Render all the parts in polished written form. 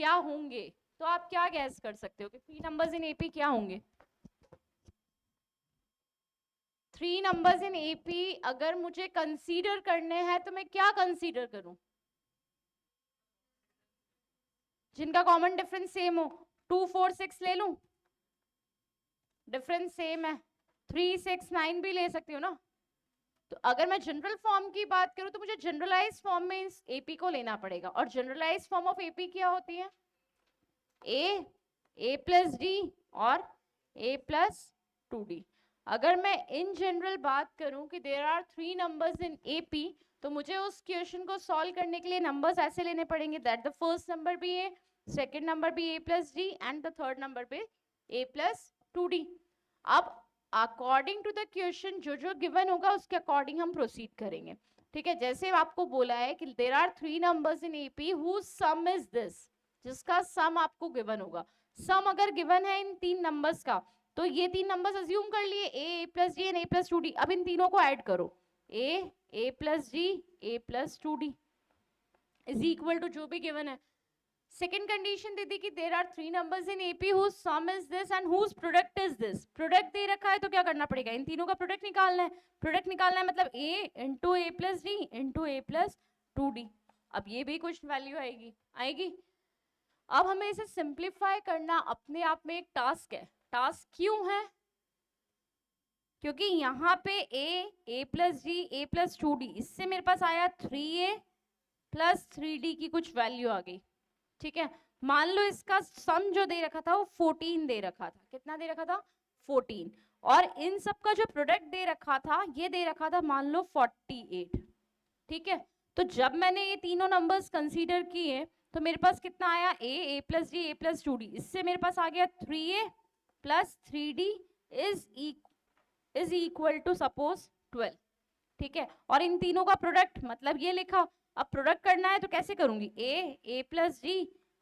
क्या होंगे? तो आप क्या गैस कर सकते हो कि 3 नंबर्स इन एपी क्या होंगे? 3 नंबर्स इन एपी अगर मुझे कंसीडर करने हैं तो मैं क्या कंसीडर करूं? जिनका कॉमन डिफरेंस सेम हो। 2 4 6 ले लूं, डिफरेंस सेम है। 3 6 9 भी ले सकती हूँ ना। तो अगर मैं जनरल फॉर्म की बात करूं तो मुझे जनरलाइज फॉर्म में इस एपी को लेना पड़ेगा, और जनरलाइज फॉर्म ऑफ एपी क्या होती है? ए प्लस डी और ए प्लस 2d। अगर मैं इन जनरल बात करूं कि there are 3 numbers in AP, तो मुझे उस क्वेश्चन को सॉल्व करने के लिए नंबर्स ऐसे लेने पड़ेंगे that the first number be a, second number be a plus D and the third number पे ए प्लस 2d। अब अकॉर्डिंग टू द क्वेश्चन जो जो गिवन होगा उसके अकॉर्डिंग हम प्रोसीड करेंगे। ठीक है, जैसे आपको बोला है कि there are 3 numbers in AP whose sum is this, जिसका सम आपको गिवन होगा। सम अगर गिवन है इन 3 नंबर्स का, तो ये 3 नंबर्स अज्यूम कर लिए A plus D and A plus 2d। अब इन तीनों को ऐड करो, A plus D A plus 2d is equal to जो भी गिवन है। सेकेंड कंडीशन दे दी कि there are 3 numbers in AP whose sum is this and whose product is this. Product दे रखा है तो क्या करना पड़ेगा? इन तीनों का प्रोडक्ट निकालना है। प्रोडक्ट निकालना है मतलब a into a plus D into a plus 2d। अब ये भी कुछ वैल्यू आएगी आएगी। अब हमें इसे सिंप्लीफाई करना अपने आप में एक टास्क है। टास्क क्यों है? क्योंकि यहाँ पे ए plus D A plus 2d, इससे मेरे पास आया 3a प्लस 3d की कुछ वैल्यू आ गई। ठीक है, मान लो इसका सम जो दे रखा था वो 14 दे रखा था। कितना दे रखा था? 14। और इन सब का जो प्रोडक्ट दे रखा था ये दे रखा था मान लो 48। ठीक है, तो जब मैंने ये तीनों नंबर्स कंसीडर किए तो मेरे पास कितना आया? A plus D A plus 2d, इससे मेरे पास आ गया 3a plus 3d is equal to suppose 12। ठीक है, और इन तीनों का प्रोडक्ट मतलब ये लिखा। अब प्रोडक्ट करना है तो कैसे करूंगी? A plus D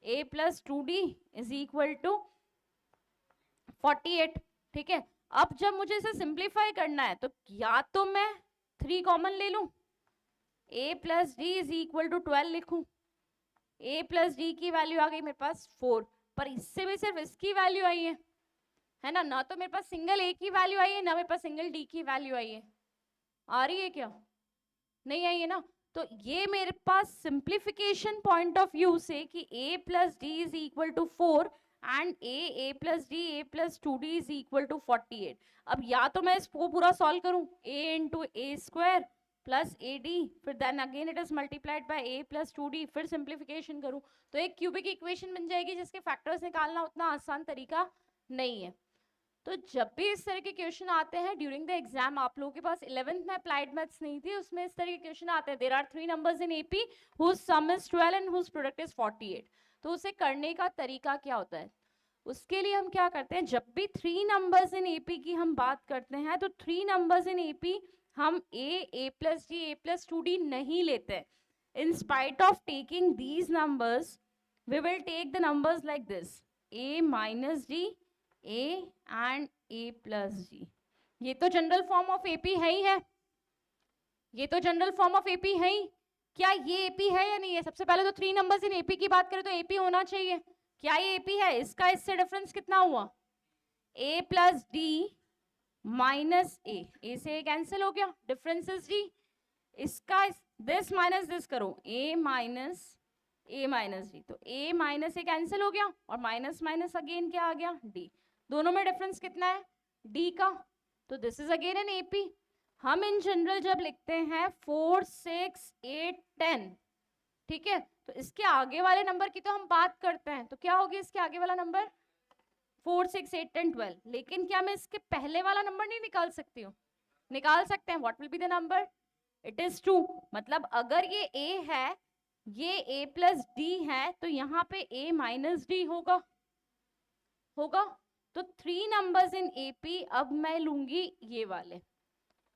A plus 2d is equal to 48। ठीक है, अब जब मुझे इसे सिंप्लीफाई करना है तो या तो मैं 3 कॉमन ले लूं, A plus D is equal to 12 लिखूं। ए प्लस डी की वैल्यू आ गई मेरे पास 4, पर इससे भी सिर्फ इसकी वैल्यू आई है ना। ना तो मेरे पास सिंगल ए की वैल्यू आई है, ना मेरे पास सिंगल डी की वैल्यू आई है। आ रही है क्या? नहीं आई है ना। तो ये मेरे पास सिंप्लीफिकेशन पॉइंट ऑफ व्यू से कि a plus D is equal to 4 and A plus D A plus 2d is equal to 48। अब या तो मैं इसको पूरा सॉल्व करूं, a into A square plus A D, फिर then again it is multiplied by a plus 2d, फिर simplification करूं तो एक क्यूबिक इक्वेशन बन जाएगी जिसके फैक्टर्स निकालना उतना आसान तरीका नहीं है। तो जब भी इस तरह के क्वेश्चन आते हैं ड्यूरिंग द एग्जाम, आप लोगों के पास 11th में अप्लाइड मैथ्स नहीं थी, उसमें इस तरह के क्वेश्चन आते हैं। There are 3 numbers in AP whose sum is 12 and whose product is 48। तो उसे करने का तरीका क्या होता है? उसके लिए हम क्या करते हैं, जब भी 3 नंबर्स इन एपी की हम बात करते हैं तो 3 नंबर्स इन एपी हम A plus D A plus 2d नहीं लेते। In spite of taking these numbers we will take the numbers like this, a minus D a and a plus G. ये तो जनरल फॉर्म ऑफ एपी है ही है, ये तो general form of AP है ही। क्या ये एपी है या नहीं है? सबसे पहले तो 3 नंबर्स इन एपी की बात करें तो एपी होना चाहिए। क्या ये एपी है? इसका इससे डिफरेंस कितना हुआ? a प्लस डी माइनस ए से कैंसिल हो गया, डिफरेंस इज डी। इसका दिस माइनस दिस करो, a माइनस डी, तो a माइनस ए कैंसिल हो गया और माइनस माइनस अगेन क्या आ गया? d। दोनों में डिफरेंस कितना है? d का। तो this is again an AP. हम इन जनरल जब लिखते हैं 4 6 8 10, ठीक है, तो इसके आगे वाले नंबर की तो हम बात करते हैं, तो क्या होगी इसके आगे वाला नंबर? 4 6 8 10 12। लेकिन क्या मैं इसके पहले वाला नंबर नहीं निकाल सकती हूँ? निकाल सकते हैं। What will be the number? It is 2। मतलब अगर ये a है, ये a प्लस डी है, तो यहाँ पे a माइनस डी होगा। तो 3 नंबर्स इन एपी अब मैं लूंगी ये वाले।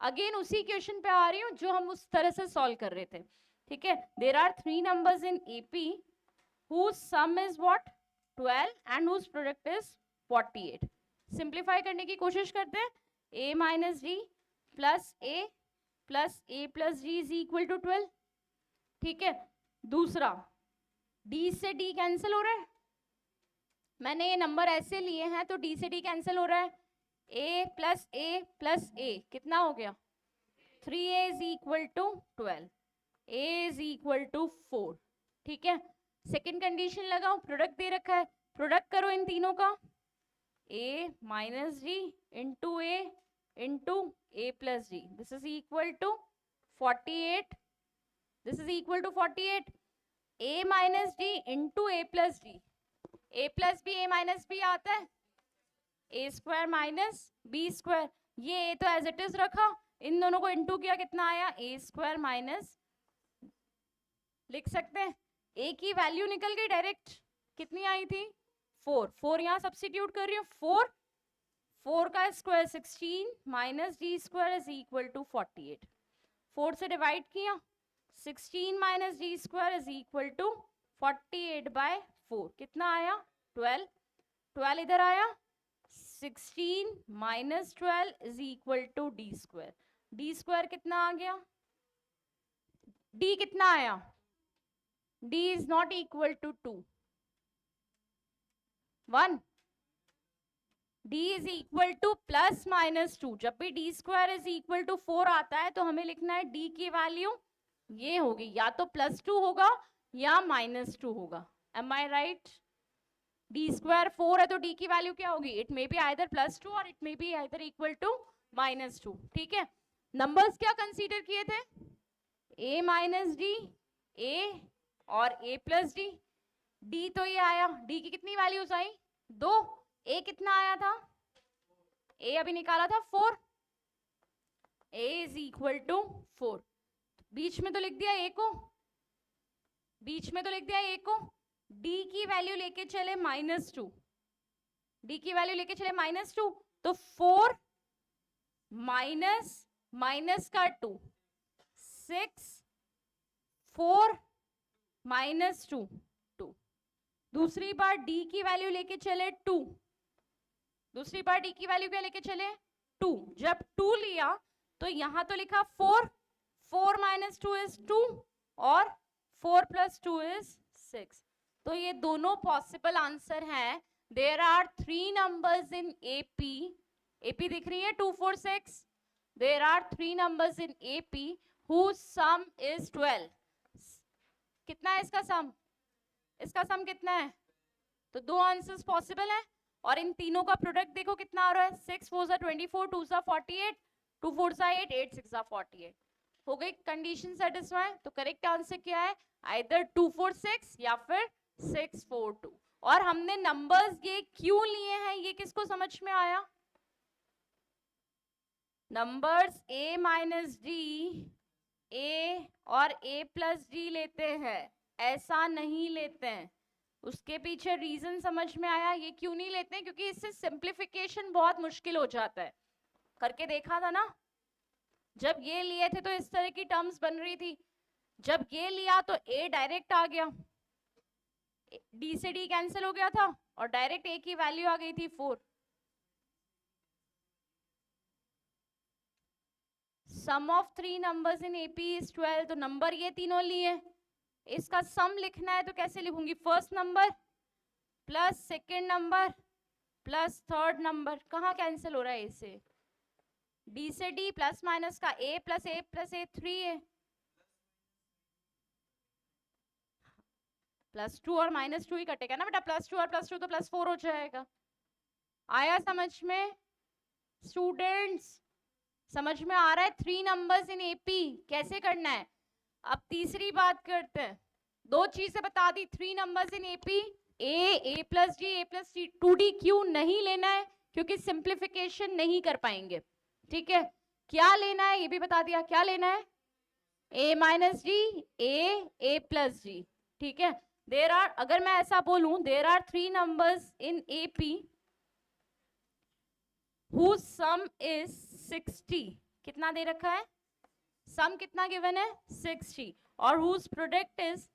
अगेन उसी क्वेश्चन पे आ रही हूँ जो हम उस तरह से सॉल्व कर रहे थे। ठीक है, there are 3 numbers in AP whose sum is what? 12 and whose product is 48। Simplify करने की कोशिश करते हैं। a minus d plus a plus D is equal to 12। ठीक है, दूसरा d से d कैंसिल हो रहा है, मैंने ये नंबर ऐसे लिए हैं तो डी से डी कैंसिल हो रहा है, a प्लस ए कितना हो गया 3a is equal to 12, a is equal to 4। ठीक है, सेकेंड कंडीशन लगाओ, प्रोडक्ट दे रखा है, प्रोडक्ट करो इन तीनों का, a minus d into a into a plus d, this is equal to 48, this is equal to 48, a minus d into a plus d, a plus b a minus b आता है a square minus b square, ये a तो as it is रखा, इन दोनों को into किया कितना आया ए स्क्वायर माइनस, लिख सकते हैं a की वैल्यू निकल गई डायरेक्ट, कितनी आई थी 4, 4 यहाँ सब्स्टिट्यूट कर रही हूँ, 4, 4 का square 16 minus d square is equal to 48, 4 से डिवाइड किया 16 minus d square is equal to 48 by 4, कितना आया 12, 12 इधर आया, 16 minus 12 is equal to d square, d square कितना आ गया, डी कितना आया, d is not equal to 2, 1, d is equal to plus minus 2, जब भी d square is equal to 4 आता है तो हमें लिखना है d की वैल्यू ये होगी, या तो +2 होगा या -2 होगा, एम आई राइट, d स्क्वायर 4 है तो d की वैल्यू क्या होगी, इट मे बी आइदर +2 और it may be either equal to -2। ठीक है, नंबर्स क्या कंसीडर किए थे, a माइनस डी, a और a प्लस डी, d तो ये आया, d की कितनी वैल्यूज आई 2, a कितना आया था, a अभी निकाला था 4, a इज इक्वल टू 4, बीच में तो लिख दिया a को, बीच में तो लिख दिया a को, d की वैल्यू लेके चले -2, d की वैल्यू लेके चले -2, तो 4 माइनस का 2, 6, 4 -2, 2, दूसरी बार d की वैल्यू लेके चले 2, दूसरी बार d की वैल्यू क्या लेके चले 2, जब 2 लिया तो यहां तो लिखा 4, 4 माइनस 2 इज 2 और 4 प्लस 2 इज 6, तो ये दोनों पॉसिबल आंसर हैं। There are 3 numbers in AP, AP दिख रही है 2 4 6, there are 3 numbers in AP whose sum is 12, कितना है इसका सम, इसका सम कितना है, तो 2 आंसर्स पॉसिबल है, और इन तीनों का प्रोडक्ट देखो कितना आ रहा है, 6 4 24, 2 48, 2 4 8, 8 6 48, हो गई कंडीशन सेटिस्फाई, तो करेक्ट आंसर क्या है, आइदर 2 4 6 या फिर 6 4 2, और हमने नंबर्स ये क्यों लिए हैं ये किसको समझ में आया, numbers a minus D, a और a प्लस डी लेते हैं, ऐसा नहीं लेते हैं, उसके पीछे रीजन समझ में आया, ये क्यों नहीं लेते हैं, क्योंकि इससे सिंप्लीफिकेशन बहुत मुश्किल हो जाता है, करके देखा था ना, जब ये लिए थे तो इस तरह की टर्म्स बन रही थी, जब ये लिया तो a डायरेक्ट आ गया, d से d कैंसिल हो गया था और डायरेक्ट a की वैल्यू आ गई थी 4, sum of 3 numbers in AP is 12, तो नंबर ये तीनों लिए, इसका सम लिखना है तो कैसे लिखूंगी, first number plus second number plus third number, कहाँ कैंसिल हो रहा है इससे, डी से डी प्लस माइनस का a प्लस ए 3 है, +2 और -2 ही कटेगा ना बेटा, +2 और +2 तो +4 हो जाएगा, आया समझ में स्टूडेंट्स, समझ में आ रहा है, 3 नंबर्स इन एपी कैसे करना है। अब तीसरी बात करते हैं, 2 चीजें बता दी, 3 numbers in AP, a plus d, a plus D, 2d क्यों नहीं लेना है, क्योंकि सिंप्लीफिकेशन नहीं कर पाएंगे, ठीक है, क्या लेना है ये भी बता दिया, क्या लेना है, a minus D, a plus d, ठीक है, देर आर, अगर मैं ऐसा बोलूं, there are 3 numbers in AP whose sum is 60, कितना दे रखा है, सम कितना गिवन है 60, और whose प्रोडक्ट इज,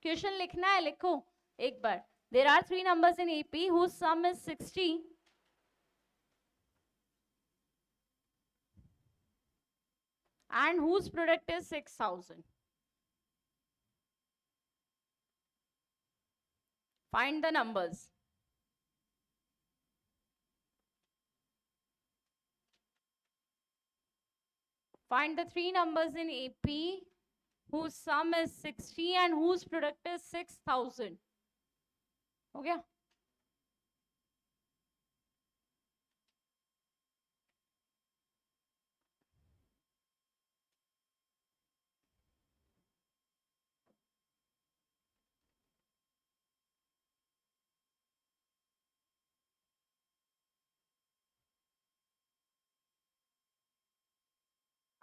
क्वेश्चन लिखना है, लिखो एक बार, there are 3 numbers in AP whose sum is 60 and whose product is 6000, find the numbers, Find the three numbers in AP whose sum is 60 and whose product is 6000. हो गया?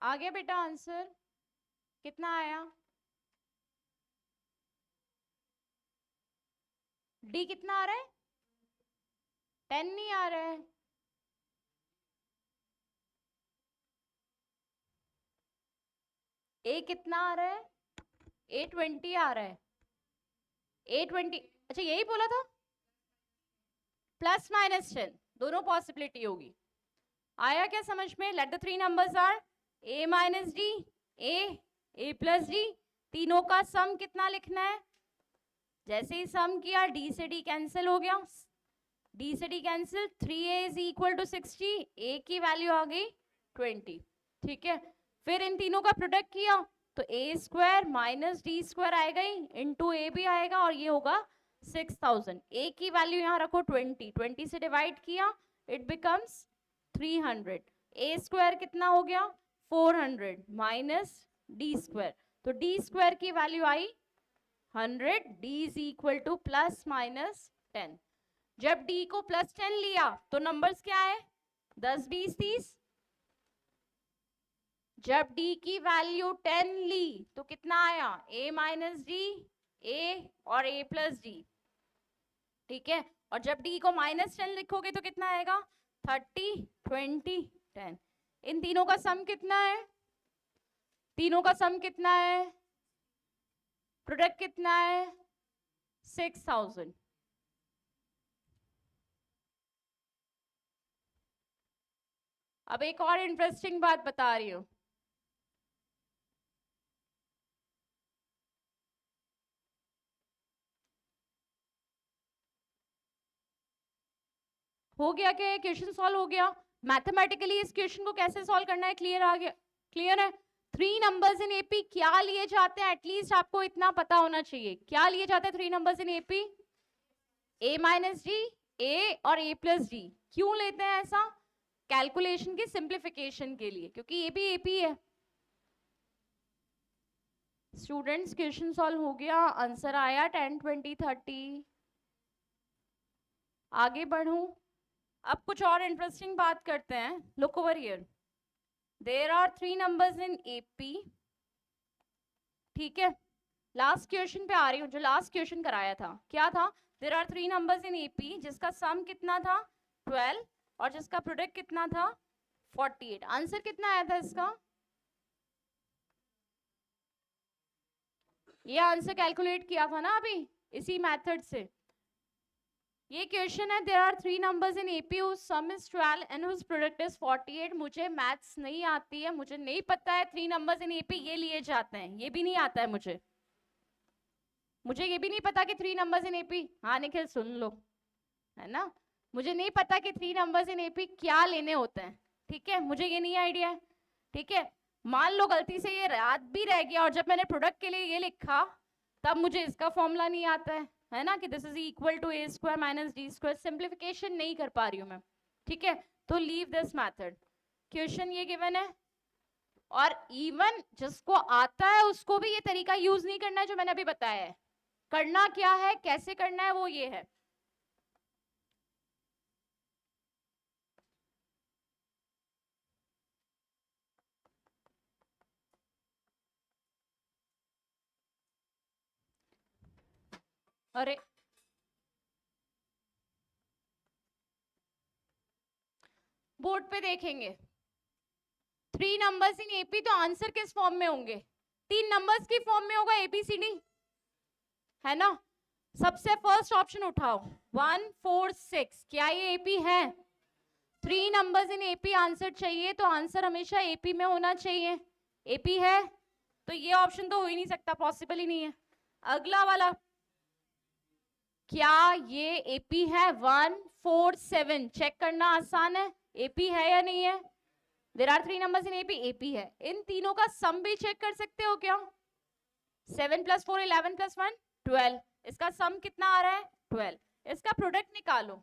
आ गया बेटा answer? कितना आया? डी कितना आ रहा है? 10 नहीं आ रहा है। ए कितना आ रहा है? A20 आ रहा है। A20, अच्छा यही बोला था, प्लस माइनस 10 दोनों पॉसिबिलिटी होगी। आया क्या समझ में? Let the three numbers are A minus D, A plus d, तीनों का सम कितना लिखना है? जैसे ही सम किया D से D कैंसिल हो गया, D से D cancel, 3A is equal to 60, A की वैल्यू आ गई 20, ठीक है। फिर इन तीनों का प्रोडक्ट किया तो A square minus D square आएगा ही, इंटू A भी आएगा और ये होगा 6000। A की वैल्यू यहाँ रखो 20, 20 से डिवाइड किया इट बिकम्स 300। A स्क्वायर कितना हो गया? 400 माइनस D स्क्वायर, तो D स्क्वायर की value I 100, D is equal two plus minus 10। जब D को प्लस 10 लिया तो नंबर्स क्या है? 10 20 30। जब D की वैल्यू 10 ली तो कितना आया? A माइनस डी, A और A प्लस डी, ठीक है। और जब D को माइनस 10 लिखोगे तो कितना आएगा? 30 20 10। इन तीनों का सम कितना है? तीनों का सम कितना है? प्रोडक्ट कितना है? 6000। अब एक और इंटरेस्टिंग बात बता रही हूं। हो गया क्या? क्वेश्चन सॉल्व हो गया। मैथमेटिकली इस क्वेश्चन को कैसे सॉल्व करना है क्लियर आ गया? क्लियर है? थ्री नंबर्स इन एपी क्या लिए जाते हैं, एटलीस्ट आपको इतना पता होना चाहिए। क्या लिए जाते हैं three numbers in AP? A minus D, A और ए प्लस डी। क्यों लेते हैं ऐसा? कैलकुलेशन की सिंप्लीफिकेशन के लिए, क्योंकि ये भी एपी है। स्टूडेंट्स क्वेश्चन सॉल्व हो गया, आंसर आया 10 20 30। आगे बढ़ूं? अब कुछ और इंटरेस्टिंग बात करते हैं। Look over here, there are three numbers in AP, ठीक है। लास्ट क्वेश्चन पे आ रही हूँ, जो लास्ट क्वेश्चन कराया था क्या था? There are three numbers in AP जिसका सम कितना था? 12 और जिसका प्रोडक्ट कितना था? 48। आंसर कितना आया था इसका? ये आंसर कैलकुलेट किया था ना अभी इसी मेथड से। ये क्वेश्चन है, there are three numbers in AP whose sum is 12 and whose product is 48। मुझे मैथ्स नहीं आती है, मुझे नहीं पता है थ्री नंबर्स इन एपी ये लिए जाते हैं, ये भी नहीं आता है मुझे ये भी नहीं पता कि थ्री नंबर्स इन एपी, हाँ निखिल सुन लो, है ना। मुझे नहीं पता कि थ्री नंबर्स इन एपी क्या लेने होते हैं, ठीक है। मुझे ये नहीं आइडिया है, ठीक है। मान लो गलती से ये याद भी रह गया और जब मैंने प्रोडक्ट के लिए ये लिखा तब मुझे इसका फॉर्मूला नहीं आता है ना, कि this is equal to a square minus d square. Simplification नहीं कर पा रही हूँ मैं, ठीक है। तो लीव दिस मेथड। क्वेश्चन ये गिवन है और इवन जिसको आता है उसको भी ये तरीका यूज नहीं करना है जो मैंने अभी बताया है। करना क्या है, कैसे करना है, वो ये है। अरे बोर्ड पे देखेंगे, थ्री नंबर्स इन एपी, तो आंसर किस फॉर्म में होंगे? तीन नंबर्स की फॉर्म में होगा, एबीसीडी, है ना। सबसे फर्स्ट ऑप्शन उठाओ, 1 4 6। क्या ये एपी है? Three numbers in AP answer चाहिए तो आंसर हमेशा एपी में होना चाहिए। एपी है तो ये ऑप्शन तो हो ही नहीं सकता, पॉसिबल ही नहीं है। अगला वाला, क्या ये एपी है? 1 4 7 चेक करना आसान है, एपी है या नहीं है? There are 3 numbers in AP, AP है, इन तीनों का सम भी चेक कर सकते हो क्या? 7 + 4 11 + 1 12, इसका सम कितना आ रहा है 12, इसका प्रोडक्ट निकालो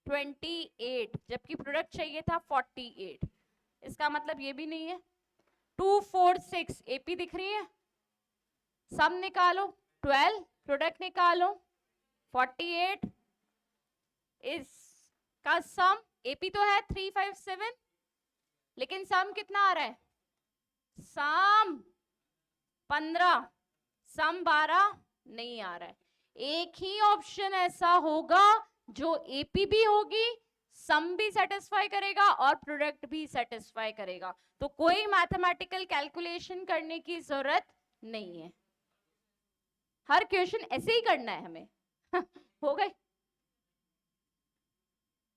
28, जबकि प्रोडक्ट चाहिए था 48, इसका मतलब ये भी नहीं है। 2 4 6 एपी दिख रही है, सम निकालो 12, प्रोडक्ट निकालो 48, इसका सम एपी तो है 3 5 7, लेकिन सम कितना आ रहा है, सम 15, सम 12 नहीं आ रहा है। एक ही ऑप्शन ऐसा होगा जो एपी भी होगी, सम भी सेटिस्फाई करेगा और प्रोडक्ट भी सेटिस्फाई करेगा, तो कोई मैथमेटिकल कैलकुलेशन करने की जरूरत नहीं है। हर क्वेश्चन ऐसे ही करना है हमें हो गए।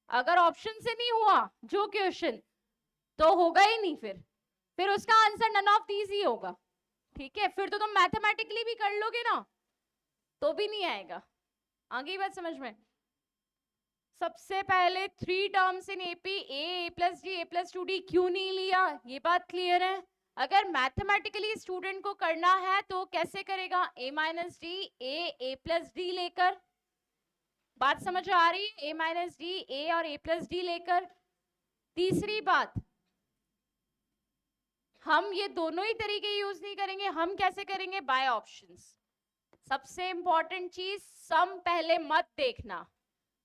अगर ऑप्शन से नहीं हुआ जो क्वेश्चन तो होगा ही नहीं, फिर उसका आंसर नन ऑफ दीज ही होगा, ठीक है? फिर तो तुम मैथमेटिकली भी कर लोगे ना तो भी नहीं आएगा। आगे बात समझ में? सबसे पहले 3 terms in AP, A plus D, A plus 2डी क्यों नहीं लिया, ये बात क्लियर है। अगर मैथमेटिकली स्टूडेंट को करना है तो कैसे करेगा, a minus D, A plus D लेकर, बात समझ आ रही है? a माइनस डी, ए और a प्लस डी लेकर। तीसरी बात, हम ये दोनों ही तरीके यूज नहीं करेंगे, हम कैसे करेंगे, बाय ऑप्शंस। सबसे इंपॉर्टेंट चीज, सम पहले मत देखना।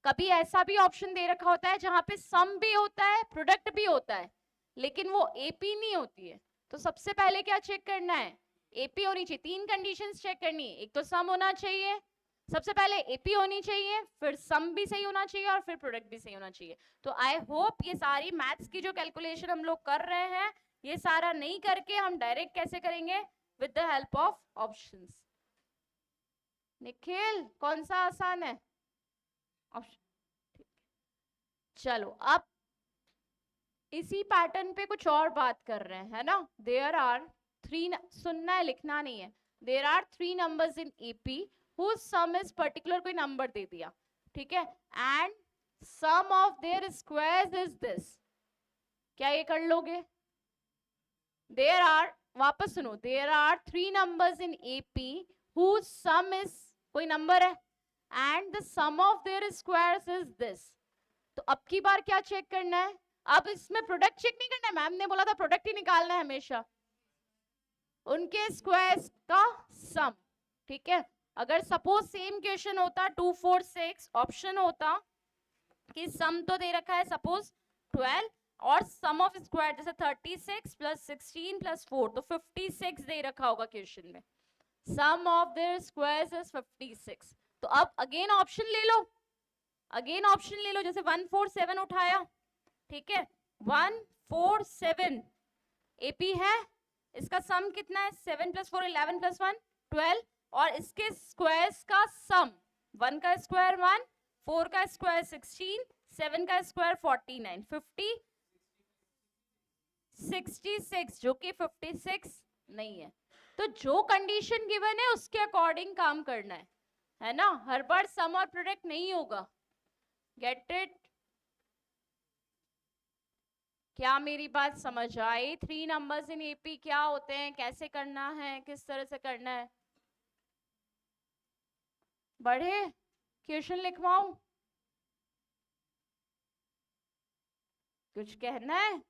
कभी ऐसा भी ऑप्शन दे रखा होता है जहां पे सम भी होता है प्रोडक्ट भी होता है, लेकिन वो एपी नहीं होती है। तो सबसे पहले क्या चेक करना है, एपी होनी चाहिए। 3 कंडीशंस चेक करनी है, एक तो सम होना चाहिए, सबसे पहले एपी होनी चाहिए, फिर सम भी सही होना चाहिए और फिर प्रोडक्ट भी सही होना चाहिए। तो आई होप ये सारी मैथ्स की जो कैलकुलेशन हम लोग कर रहे हैं, ये सारा नहीं करके हम डायरेक्ट कैसे करेंगे, with the help of options. Nikhil कौन सा आसान है? चलो अब इसी पैटर्न पे कुछ और बात कर रहे हैं, है ना? देयर आर 3, सुनना है लिखना नहीं है। There are 3 numbers in AP whose sum is particular, कोई नंबर दे दिया, ठीक है, and sum of their squares is this, क्या ये कर लोगे? देयर आर, वापस सुनो, there are 3 numbers in AP whose sum is, कोई नंबर है, and the sum of their squares is this. तो अब की बार क्या चेक करना है, अब इसमें प्रोडक्ट चेक नहीं करना है, मैम ने बोला था प्रोडक्ट ही निकालना है हमेशा, उनके स्क्वायर्स का सम, ठीक है? अगर सपोज सेम क्वेश्चन होता 2 4 6, ऑप्शन होता कि सम तो दे रखा है सपोज 12 और सम ऑफ स्क्वायर जैसे 36 + 16 + 4, तो 56 दे रखा होगा क्वेश्चन में, सम ऑफ देयर स्क्वायर्स इज 56। तो अब अगेन ऑप्शन ले लो, अगेन ऑप्शन ले लो, जैसे 1 4 7 उठाया, ठीक है, 1 4 7 एपी है, इसका सम कितना है, 7 + 4 11 + 1 12, और इसके स्क्वायर्स का सम, 1 का स्क्वायर 1, 4 का स्क्वायर 16, 7 का स्क्वायर 49, 66, जो कि 56 नहीं है। तो जो कंडीशन गिवन है उसके अकॉर्डिंग काम करना है ना? हर बार सम और प्रोडक्ट नहीं होगा। Get it? क्या मेरी बात समझ आई? 3 नंबर्स इन एपी क्या होते हैं, कैसे करना है, किस तरह से करना है? बढ़े क्वेश्चन लिखवाऊं? कुछ कहना है?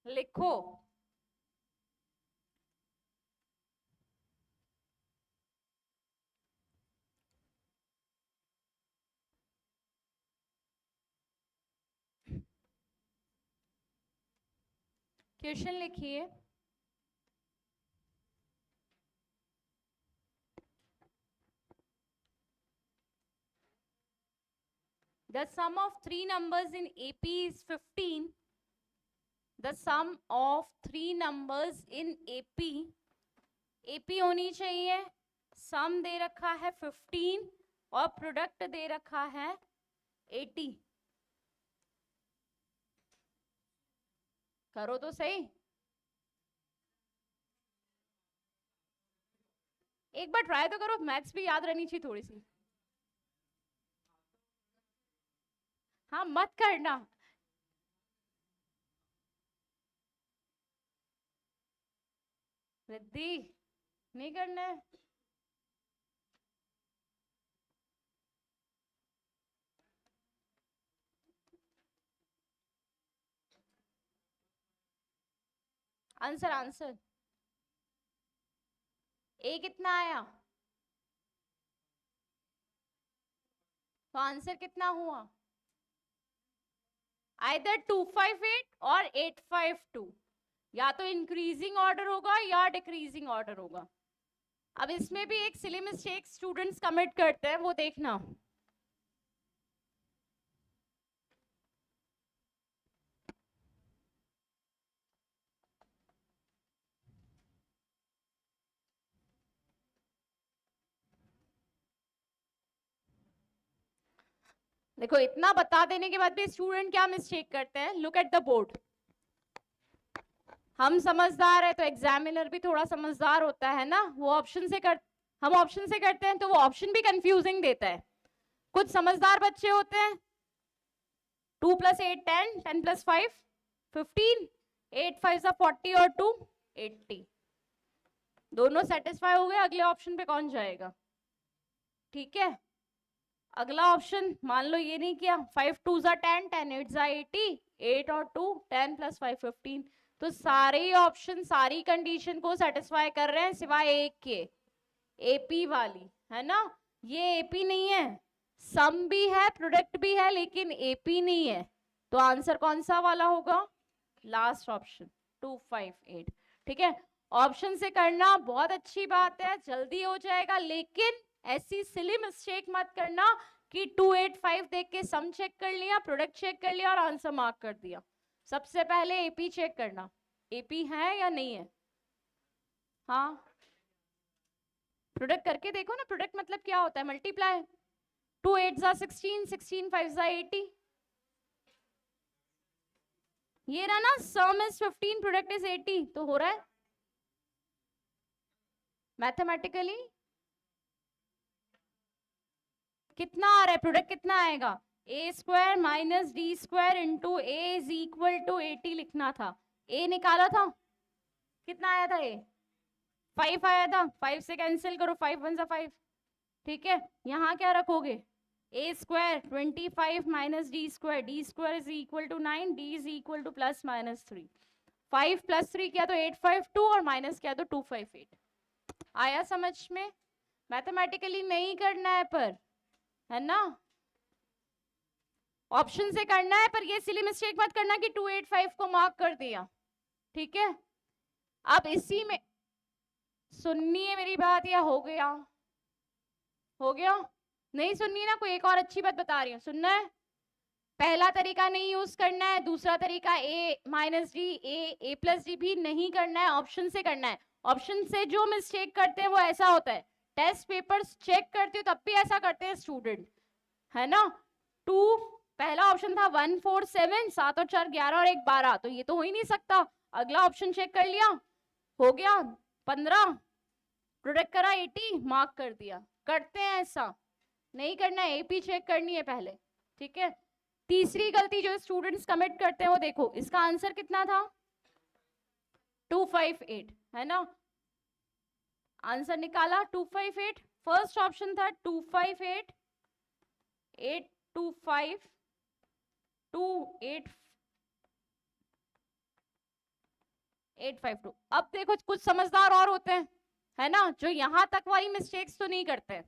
लिखो। क्वेश्चन लिखिए। The sum of 3 numbers in AP is 15. The sum of 3 numbers in AP, AP होनी चाहिए, सम दे रखा है 15 और प्रोडक्ट दे रखा है 80। करो तो सही, एक बार ट्राई तो करो, मैथ्स भी याद रहनी चाहिए थोड़ी सी। हाँ मत करना, रिद्धि नहीं करना है? आंसर आंसर ए कितना आया? तो आंसर कितना हुआ? आइदर 258 और 852, या तो इंक्रीजिंग ऑर्डर होगा या डिक्रीजिंग ऑर्डर होगा। अब इसमें भी एक सिली मिस्टेक स्टूडेंट्स कमिट करते हैं, वो देखना। देखो इतना बता देने के बाद भी स्टूडेंट क्या मिस्टेक करते हैं, लुक एट द बोर्ड। हम समझदार है तो एग्जामिनर भी थोड़ा समझदार होता है ना, वो ऑप्शन से कर, हम ऑप्शन से करते हैं तो वो ऑप्शन भी कंफ्यूजिंग देता है। कुछ समझदार बच्चे होते हैं 2 + 8 10, 10 + 5 15, 8 5 40 और 2 80, दोनों सेटिस्फाई हो गए। अगले ऑप्शन पे कौन जाएगा? ठीक है, अगला ऑप्शन मान लो ये नहीं किया, 5 2 10, 10 8 80, 8 और 2 10 + 5 15, तो सारे ऑप्शन सारी कंडीशन को सेटिस्फाई कर रहे हैं सिवाय एक के, एपी वाली, है ना। ये एपी नहीं है, सम भी है प्रोडक्ट भी है लेकिन एपी नहीं है, तो आंसर कौन सा वाला होगा? Last option 258। ठीक है, ऑप्शन से करना बहुत अच्छी बात है, जल्दी हो जाएगा, लेकिन ऐसी सिली मिस्टेक मत करना कि 285 देख के सम चेक कर लिया, प्रोडक्ट चेक कर लिया और आंसर मार्क कर दिया। सबसे पहले एपी चेक करना, एपी है या नहीं है। हाँ, प्रोडक्ट करके देखो ना, प्रोडक्ट मतलब क्या होता है? मल्टीप्लाई, 2 8 16, 16 5 80, ये रहा ना, सम इज 15 प्रोडक्ट इज 80, तो हो रहा है मैथमेटिकली। कितना आ रहा है प्रोडक्ट, कितना आएगा? a² - d² into a is equal to 80 लिखना था, a निकाला था, कितना आया था? a 5 आया था, 5 से कैंसिल करो, 5 1 5। ठीक है, यहाँ क्या रखोगे? a² 25 - d², d² is equal to 9, d is equal to +-3, 5 + 3 किया तो 852 और माइनस किया तो 258। आया समझ में? मैथमेटिकली नहीं करना है पर, है ना, ऑप्शन से करना है, पर ये सिली मिस्टेक मत करना कि 285 को मार्क कर दिया। ठीक है, अब इसी में सुननी है मेरी बात या हो गया? हो गया? नहीं सुननी ना, कोई एक और अच्छी बात बता रही हूँ, सुनना है। पहला तरीका नहीं यूज करना है, दूसरा तरीका a + d भी नहीं करना है, ऑप्शन से करना है। ऑप्शन से जो मिस्टेक करते हैं वो ऐसा होता है, टेस्ट पेपर्स चेक करते हो तब भी ऐसा करते हैं स्टूडेंट, है ना। 2 पहला ऑप्शन था 1 4 7, 7 और 4 11 और 1 12, तो ये तो हो ही नहीं सकता। अगला ऑप्शन चेक कर लिया, हो गया 15, प्रोडक्ट करा 80, मार्क कर दिया। करते हैं ऐसा नहीं करना है, एपी चेक करनी है पहले। ठीक है, तीसरी गलती जो स्टूडेंट्स कमिट करते हैं वो देखो, इसका आंसर कितना था? 258, है ना। आंसर निकाला 258, फर्स्ट ऑप्शन था 258 825 852। अब देखो कुछ समझदार और होते हैं, है ना, जो यहां तक वाली मिस्टेक्स तो नहीं करते।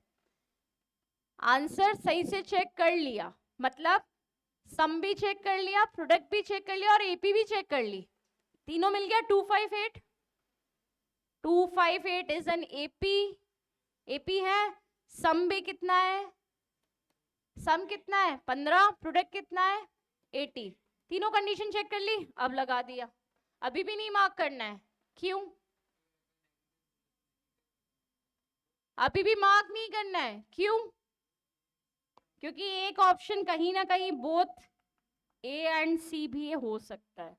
आंसर सही से चेक कर लिया, मतलब सम भी चेक कर लिया, प्रोडक्ट भी चेक कर लिया और एपी भी चेक कर ली, तीनों मिल गया 258। 258 इज एन एपी, एपी है। सम भी कितना है? सम कितना है? 15, प्रोडक्ट कितना है? 80, तीनों कंडीशन चेक कर ली, अब लगा दिया। अभी भी नहीं मार्क करना है, क्यों? अभी भी मार्क नहीं करना है, क्यों? क्योंकि एक ऑप्शन कहीं ना कहीं बोथ ए एंड सी भी हो सकता है,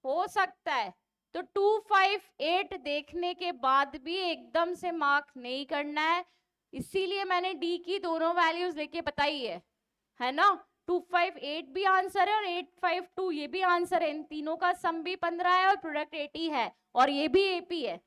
हो सकता है। तो 258 देखने के बाद भी एकदम से मार्क नहीं करना है, इसीलिए मैंने डी की दोनों वैल्यूज लेके बताई है ना। 258 भी आंसर है और 852 ये भी आंसर है। इन तीनों का सम भी 15 है और प्रोडक्ट 80 है और ये भी एपी है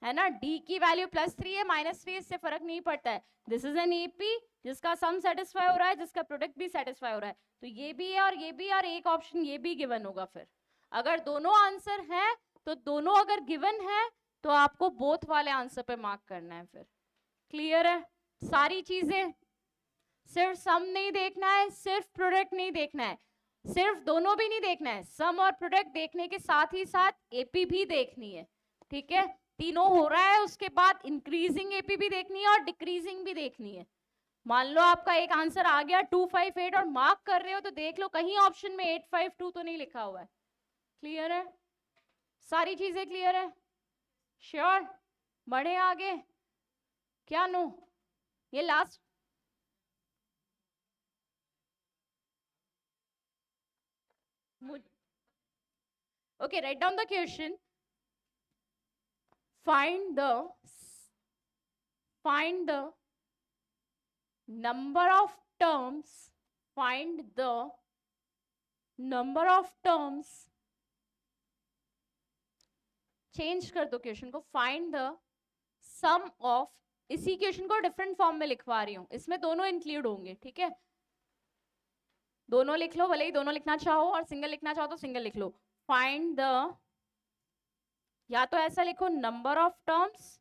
ना। डी की वैल्यू +3 है, -3, इससे फर्क नहीं पड़ता है। दिस इज एन एपी जिसका सम सेटिस्फाई हो रहा है, जिसका प्रोडक्ट भी सेटिस्फाई हो रहा है। तो ये भी है और ये भी, और एक ऑप्शन ये भी गिवन होगा। फिर अगर दोनों आंसर है तो दोनों अगर गिवन है तो आपको बोथ वाले आंसर पे मार्क करना है। फिर क्लियर है सारी चीजें? सिर्फ सम नहीं देखना है, सिर्फ प्रोडक्ट नहीं देखना है, सिर्फ दोनों भी नहीं देखना है, सम और प्रोडक्ट देखने के साथ ही साथ एपी भी देखनी है। ठीक है, तीनों हो रहा है, उसके बाद इंक्रीजिंग एपी भी देखनी है और डिक्रीजिंग भी देखनी है। मान लो आपका एक आंसर आ गया 258 और मार्क कर रहे हो तो देख लो कहीं ऑप्शन में 852 तो नहीं लिखा हुआ है। क्लियर है? सारी चीजें क्लियर है? श्योर? बढ़े आगे? क्या नो? ये last okay, write down the question. Find the number of terms. Find the number of terms. Change कर दो क्वेश्चन को। फाइंड द सम ऑफ, इसी क्वेश्चन को डिफरेंट फॉर्म में लिखवा रही हूं, इसमें दोनों इंक्लूड होंगे। ठीक है, दोनों लिख लो, भले ही दोनों लिखना चाहो और सिंगल लिखना चाहो तो सिंगल लिख लो। फाइंड द, या तो ऐसा लिखो नंबर ऑफ टर्म्स,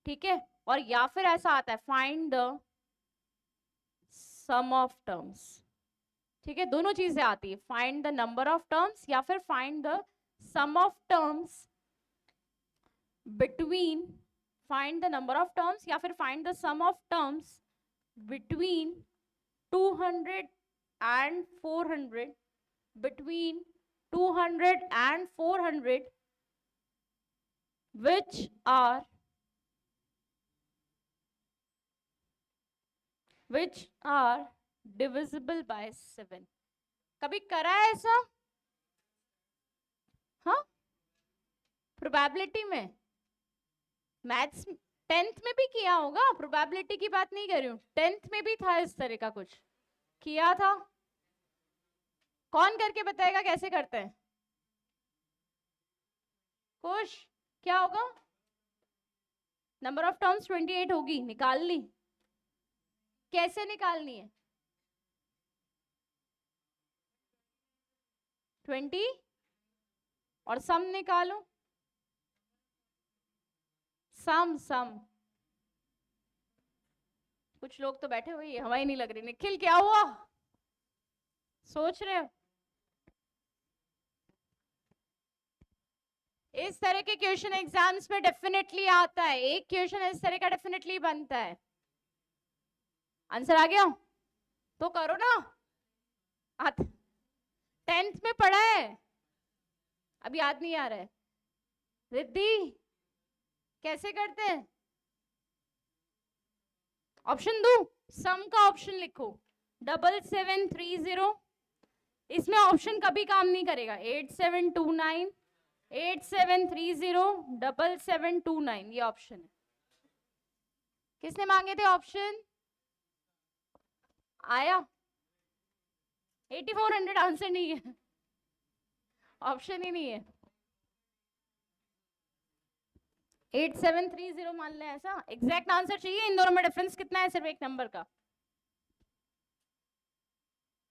ठीक है, और या फिर ऐसा आता है find the sum of terms. ठीक है, दोनों चीजें आती है, find the number of terms या फिर find the sum of terms between, find the number of terms या फिर find the sum of terms between 200 and 400, between 200 and 400 which are divisible by 7। कभी करा है ऐसा? हाँ, प्रोबेबिलिटी में, मैथ्स 10th में भी किया होगा, प्रोबेबिलिटी की बात नहीं कर रही हूँ, 10th में भी था इस तरह का कुछ किया था। कौन करके बताएगा कैसे करते हैं? खुश? क्या होगा? नंबर ऑफ टर्म्स 28 होगी, निकाल ली। कैसे निकालनी है? 20 और सम निकालो, सम कुछ लोग तो बैठे हुए, हवा ही नहीं लग रही। निखिल क्या हुआ, सोच रहे हो? इस तरह के क्वेश्चन एग्जाम्स में डेफिनेटली आता है, एक क्वेश्चन इस तरह का डेफिनेटली बनता है। आंसर आ गया तो करो ना, 10th में पढ़ा है, अब याद नहीं आ रहा है। रिद्धि कैसे करते हैं? ऑप्शन दो, सम का ऑप्शन लिखो 7730, इसमें ऑप्शन कभी काम नहीं करेगा। 8729 8730 7729 ये ऑप्शन है। किसने मांगे थे ऑप्शन? आया? 8400 आंसर नहीं है, ऑप्शन ही नहीं है। 8730 मान लें, ऐसा एग्जैक्ट आंसर चाहिए। इन दोनों में डिफरेंस कितना है? सिर्फ एक नंबर का।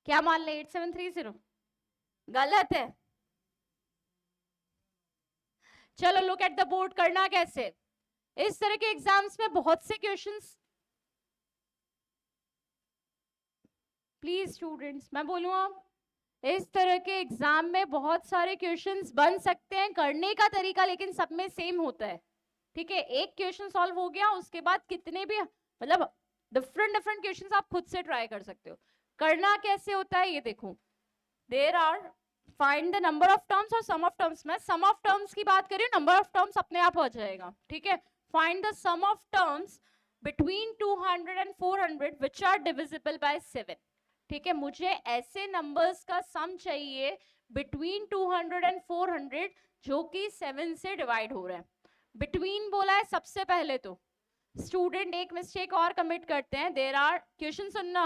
क्या मान लें? 8730 गलत है। चलो लुक एट द बोर्ड। करना कैसे? इस तरह के एग्जाम्स में बहुत से क्वेश्चंस, प्लीज स्टूडेंट्स मैं बोलूँ, आप इस तरह के एग्जाम में बहुत सारे क्वेश्चंस बन सकते हैं, करने का तरीका लेकिन सब में सेम होता है। ठीक है, एक क्वेश्चन सॉल्व हो गया, उसके बाद कितने भी मतलब डिफरेंट क्वेश्चंस आप खुद से ट्राई कर सकते हो। करना कैसे होता है ये देखो, there are find the number of terms और सम ऑफ टर्म्स। मैं सम ऑफ टर्म्स की बात कर रही हूँ, नंबर ऑफ टर्म्स अपने आप हो जाएगा। ठीक है, find the sum of terms between 200 and 400 which are divisible by 7। ठीक है, मुझे ऐसे नंबर्स का सम चाहिए बिटवीन 200 and 400 जो कि 7 से डिवाइड हो रहा है। बिटवीन बोला है सबसे पहले, तो स्टूडेंट एक मिस्टेक और कमिट करते हैं। देयर आर, क्वेश्चन सुनना,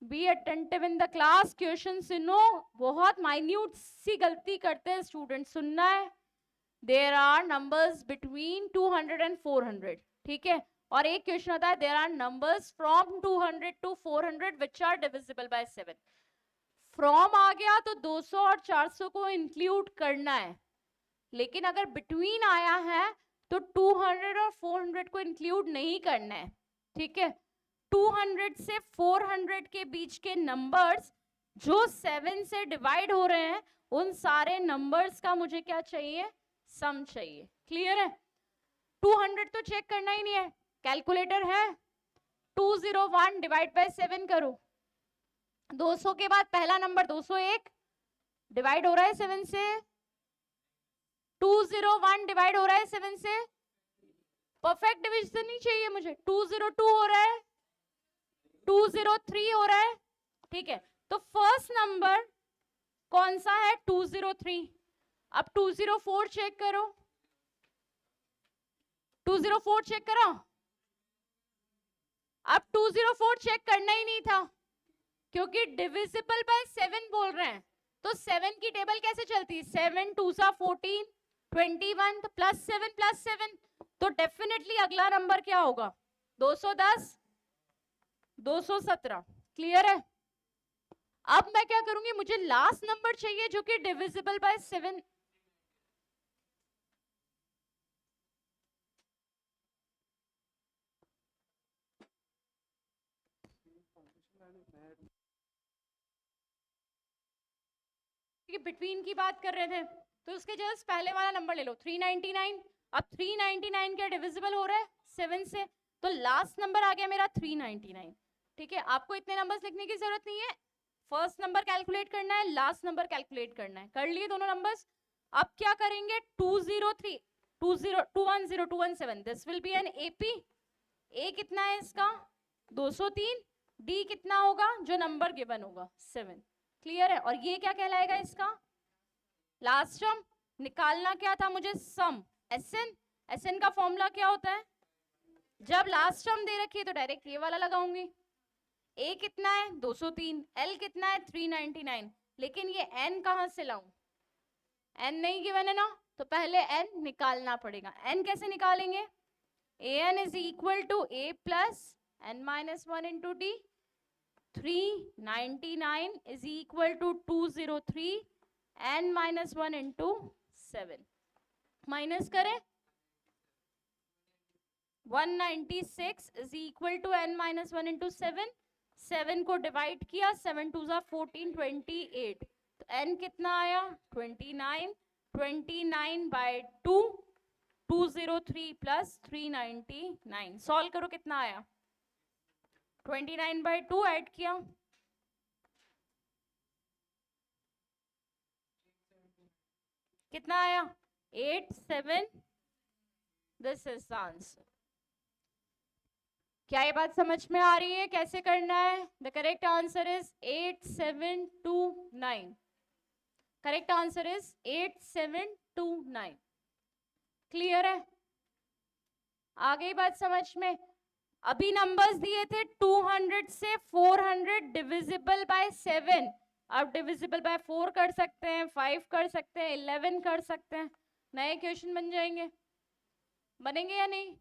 be attentive in the class, question सुनो, बहुत माइन्यूट सी गलती करते हैं स्टूडेंट, सुनना है। There are numbers between 200 and 400, ठीक है, और एक क्वेश्चन होता है there are numbers from 200 to 400 which are divisible by 7। From आ गया तो 200 और 400 को इंक्लूड करना है, लेकिन अगर बिटवीन आया है तो 200 और 400 को इंक्लूड नहीं करना है, ठीक है। 200 से 400 के बीच के नंबर्स जो 7 से डिवाइड हो रहे हैं, उन सारे नंबर्स का मुझे क्या चाहिए, सम चाहिए। क्लियर है? 200 तो चेक करना ही नहीं है, कैलकुलेटर है, 201 डिवाइड बाय 7 करो। 200 के बाद पहला नंबर 201 डिवाइड हो रहा है 7 से, 201 डिवाइड हो रहा है 7 से, परफेक्ट डिवीजन नहीं चाहिए मुझे। 202 हो रहा है, 203 हो रहा है, ठीक है। तो फर्स्ट नंबर कौन सा है, 203। अब 204 चेक करो, 204 चेक करो। अब 204 चेक करना ही नहीं था, क्योंकि डिविजिबल बाय 7 बोल रहे हैं, तो 7 की टेबल कैसे चलती है, 7 2 सा 14, 21, तो +7, तो डेफिनेटली अगला नंबर क्या होगा, 210, 217। क्लियर है? अब मैं क्या करूंगी, मुझे लास्ट नंबर चाहिए जो कि डिविजिबल बाय 7। बिटवीन की बात कर रहे थे, तो उसके जस्ट पहले वाला नंबर ले लो, 399। अब 399 क्या डिविजिबल हो रहा है 7 से, तो लास्ट नंबर आ गया मेरा 399, ठीक है। आपको इतने नंबर्स लिखने की जरूरत नहीं है, फर्स्ट नंबर कैलकुलेट करना है, लास्ट नंबर कैलकुलेट करना है। कर लिए दोनों नंबर्स। अब क्या करेंगे, 203 210 217, this will be an AP. A कितना है इसका, 203। डी कितना होगा, जो नंबर गिवन होगा 7। क्लियर है? और ये क्या कहलाएगा, इसका लास्ट टर्म। निकालना क्या था मुझे, सम, एसएन। एसएन का फॉर्मूला क्या होता है, जब लास्ट टर्म दे रखी है तो डायरेक्ट ये वाला लगाऊंगी। ए कितना है 203, एल कितना है 399, लेकिन ये एन कहां से लाऊं, एन नहीं गिवन है ना, तो पहले एन निकालना पड़ेगा। एन कैसे निकालेंगे, a n is equal to a plus n minus 1 into d. 399 is equal to 203 n minus 1 into 7। Minus करें, 196 is equal to n minus 1 into 7। 7 को डिवाइड किया, 7 2 सा 14, 28, तो n कितना आया 29। 29 बाय 2, 203 प्लस 399, सॉल्व करो कितना आया, 29 बाय 2 ऐड किया, कितना आया 87। This is the answer. क्या ये बात समझ में आ रही है, कैसे करना है? The correct answer is 8729। Correct answer is 8729। Clear है? आ गई बात समझ में? अभी नंबर्स दिए थे 200 से 400 डिविजिबल बाय 7। अब डिविजिबल बाय 4 कर सकते हैं, 5 कर सकते हैं, 11 कर सकते हैं। नए क्वेश्चन बन जाएंगे, बनेंगे या नहीं?